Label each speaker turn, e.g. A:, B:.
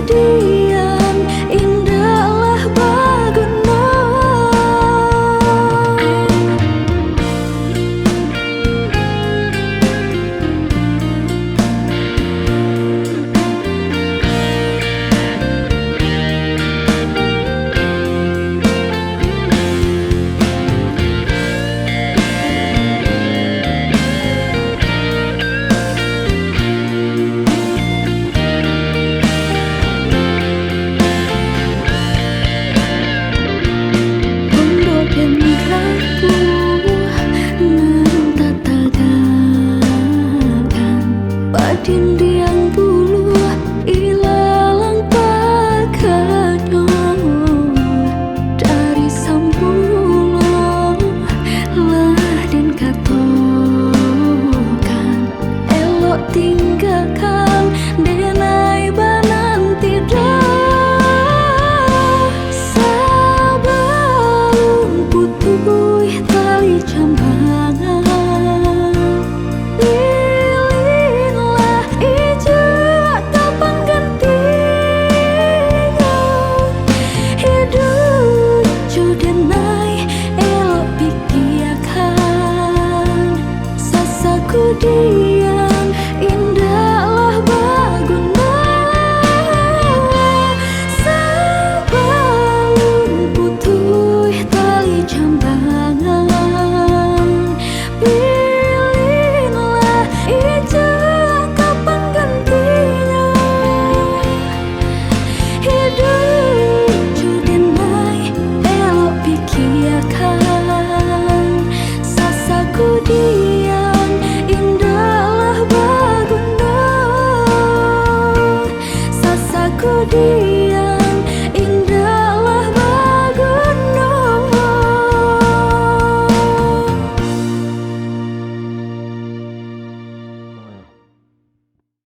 A: diam, indahlah Bagundo. Dindiang bulu ilalang pagano dari sambulo lah den katokan elok tinggalkan denai banan tidak sabun putuh tali jambangan. Diam, indahlah Bagundo. Sabalun putuh tali jambangan. Pilihlah ijo kapan gantinya. Hidup judenai elok pikirkan. Sasaku diam, indahlah Bagundo. Sasaku diam.